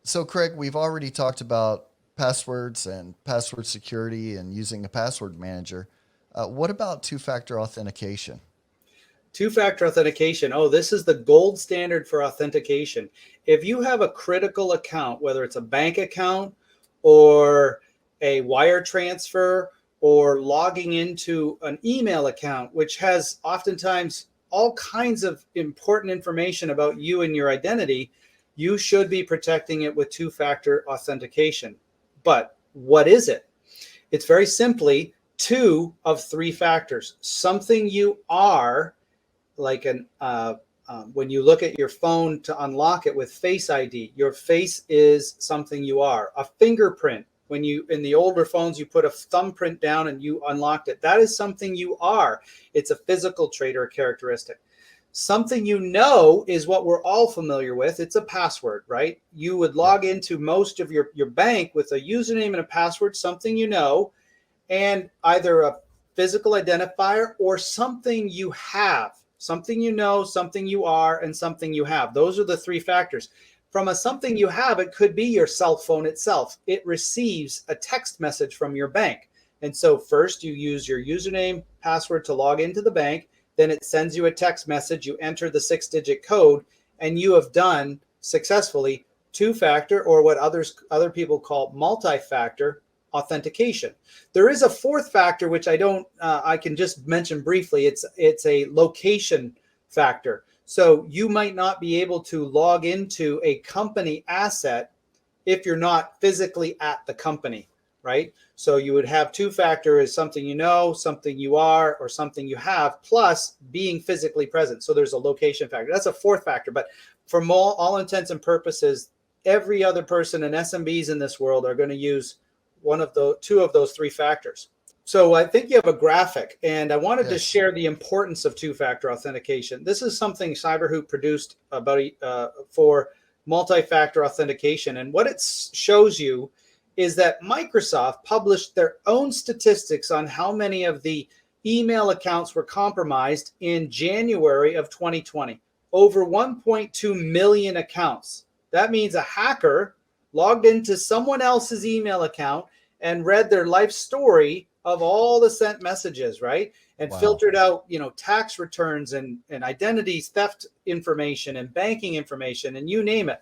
So, Craig, we've already talked about passwords and password security and using a password manager. What about two-factor authentication? Two-factor authentication. Oh, this is the gold standard for authentication. If you have a critical account, whether it's a bank account or a wire transfer or logging into an email account, which has oftentimes all kinds of important information about you and your identity, you should be protecting it with two-factor authentication. But what is it? It's very simply two of three factors. Something you are, like when you look at your phone to unlock it with Face ID, your face is something you are. A fingerprint, when you, in the older phones, you put a thumbprint down and you unlocked it. That is something you are. It's a physical trait or characteristic. Something you know is what we're all familiar with. It's a password, right? You would log into most of your bank with a username and a password, something you know, and either a physical identifier or something you have. Something you know, something you are, and something you have. Those are the three factors. From a something you have, it could be your cell phone itself. It receives a text message from your bank. And so first you use your username, password to log into the bank. Then it sends you a text message. You enter the 6-digit code, and you have done successfully two-factor, or what other people call multi-factor authentication. There is a fourth factor, which I can just mention briefly. It's a location factor. So you might not be able to log into a company asset if you're not physically at the company, right? So you would have two-factor as something you know, something you are, or something you have, plus being physically present. So there's a location factor. That's a fourth factor. But for all intents and purposes, every other person and SMBs in this world are going to use two of those three factors. So I think you have a graphic, and I wanted to share the importance of two-factor authentication. This is something CyberHoop produced for multi-factor authentication. And what it shows you is that Microsoft published their own statistics on how many of the email accounts were compromised in January of 2020. Over 1.2 million accounts. That means a hacker logged into someone else's email account and read their life story of all the sent messages, right? And filtered out, tax returns and identity theft information and banking information and you name it.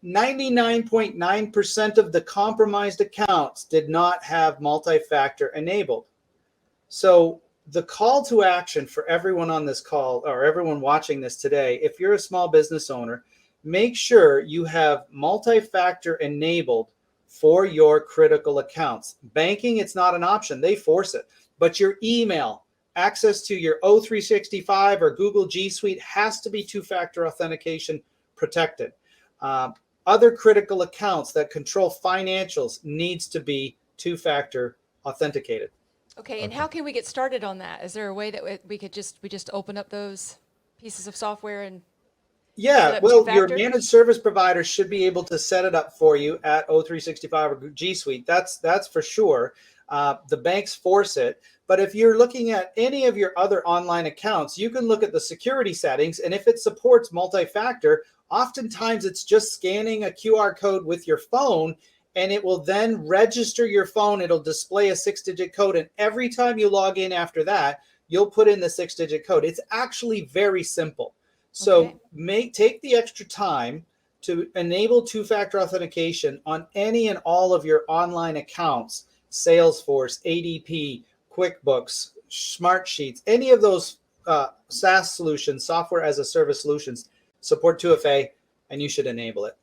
99.9% of the compromised accounts did not have multi-factor enabled. So the call to action for everyone on this call, or everyone watching this today, if you're a small business owner, make sure you have multi-factor enabled for your critical accounts. Banking, it's not an option. They force it. But your email, access to your O365 or Google G Suite has to be two-factor authentication protected. Other critical accounts that control financials needs to be two-factor authenticated. Okay, and how can we get started on that? Is there a way that we just open up those pieces of software and yeah, well, your managed service provider should be able to set it up for you at O365 or G Suite. That's for sure. The banks force it. But if you're looking at any of your other online accounts, you can look at the security settings. And if it supports multi-factor, oftentimes it's just scanning a QR code with your phone, and it will then register your phone. It'll display a 6-digit code. And every time you log in after that, you'll put in the 6-digit code. It's actually very simple. So take the extra time to enable two-factor authentication on any and all of your online accounts, Salesforce, ADP, QuickBooks, Smartsheets, any of those SaaS solutions, software as a service solutions, support 2FA, and you should enable it.